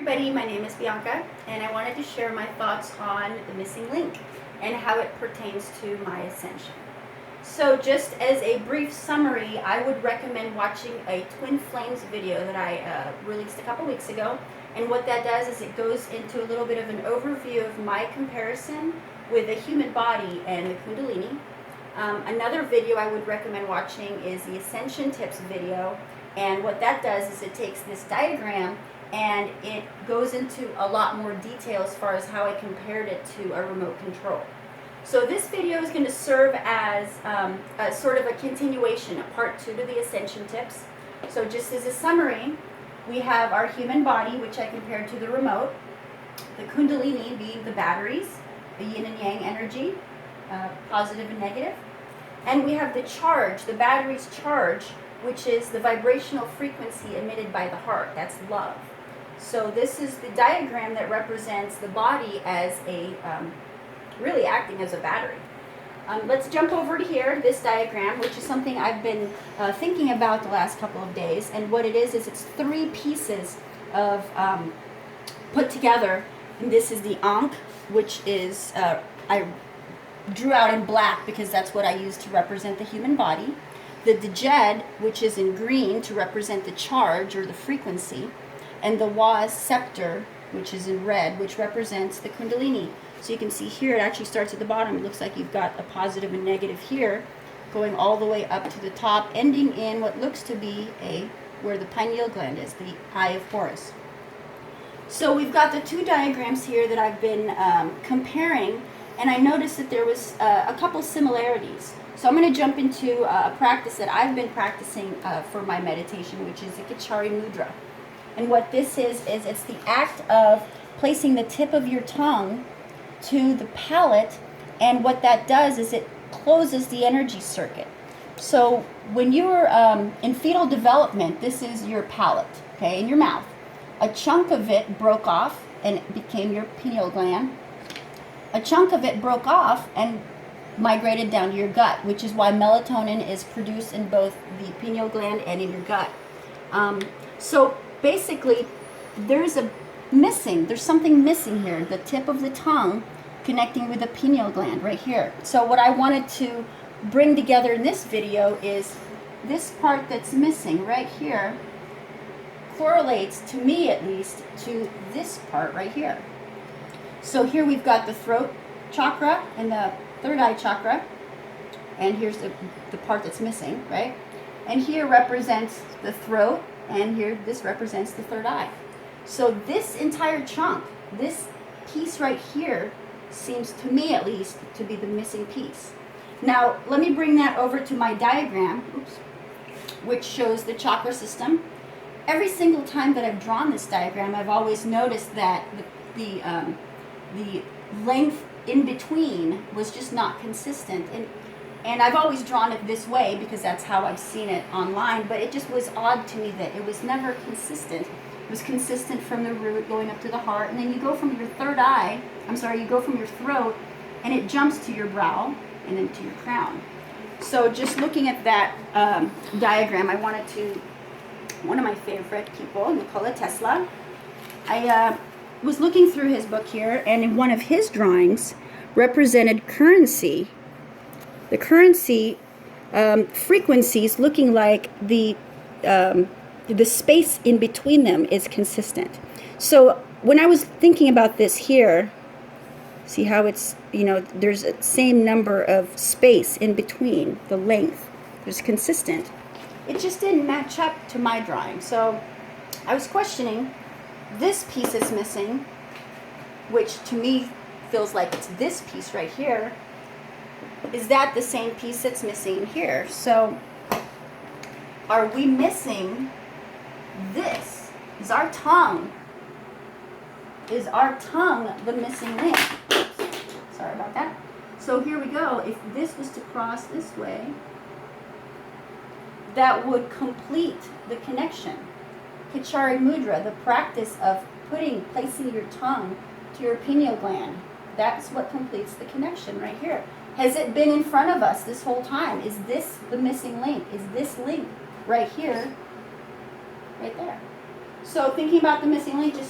Everybody, my name is Bianca, and I wanted to share my thoughts on the missing link and how it pertains to my ascension. So just as a brief summary, I would recommend watching a Twin Flames video that I released a couple weeks ago. And what that does is it goes into a little bit of an overview of my comparison with the human body and the Kundalini. Another video I would recommend watching is the Ascension Tips video. And what that does is it takes this diagram and it goes into a lot more detail as far as how I compared it to a remote control. So this video is going to serve as a sort of a continuation, a part 2 to the Ascension Tips. So just as a summary, we have our human body, which I compared to the remote, the Kundalini being the batteries, the yin and yang energy, positive and negative, and we have the charge, the battery's charge, which is the vibrational frequency emitted by the heart. That's love. So this is the diagram that represents the body as a really acting as a battery. Let's jump over to here, this diagram, which is something I've been thinking about the last couple of days. And what it is it's 3 pieces of put together. And this is the Ankh, which is, I drew out in black because that's what I use to represent the human body. The Djed, which is in green to represent the charge or the frequency. And the Waz scepter, which is in red, which represents the Kundalini. So you can see here, it actually starts at the bottom. It looks like you've got a positive and negative here, going all the way up to the top, ending in what looks to be where the pineal gland is, the eye of Horus. So we've got the 2 diagrams here that I've been comparing, and I noticed that there was a couple similarities. So I'm going to jump into a practice that I've been practicing for my meditation, which is the Khechari Mudra. And what this is it's the act of placing the tip of your tongue to the palate, and what that does is it closes the energy circuit. So when you're in fetal development, this is your palate, okay, in your mouth. A chunk of it broke off and it became your pineal gland. A chunk of it broke off and migrated down to your gut, which is why melatonin is produced in both the pineal gland and in your gut. So basically, there's something missing here, the tip of the tongue connecting with the pineal gland right here. So what I wanted to bring together in this video is this part that's missing right here correlates, to me at least, to this part right here. So here we've got the throat chakra and the third eye chakra, and here's the part that's missing, right? And here represents the throat, and here this represents the third eye. So this entire chunk, this piece right here, seems to me at least to be the missing piece. Now let me bring that over to my diagram, which shows the chakra system. Every single time that I've drawn this diagram, I've always noticed that the length in between was just not consistent. And I've always drawn it this way because that's how I've seen it online, but it just was odd to me that it was never consistent. It was consistent from the root going up to the heart, and then you go from your you go from your throat, and it jumps to your brow and then to your crown. So just looking at that diagram, I wanted to, one of my favorite people, Nikola Tesla, I was looking through his book here, and in one of his drawings represented currency. The currency frequencies looking like the space in between them is consistent. So when I was thinking about this here, see how it's, there's a same number of space in between, the length is consistent. It just didn't match up to my drawing. So I was questioning, this piece is missing, which to me feels like it's this piece right here. Is that the same piece that's missing here? So are we missing this? Is our tongue the missing link? Sorry about that. So here we go. If this was to cross this way, that would complete the connection. Khechari Mudra, the practice of placing your tongue to your pineal gland, that's what completes the connection right here. Has it been in front of us this whole time? Is this the missing link? Is this link right here, right there? So thinking about the missing link, just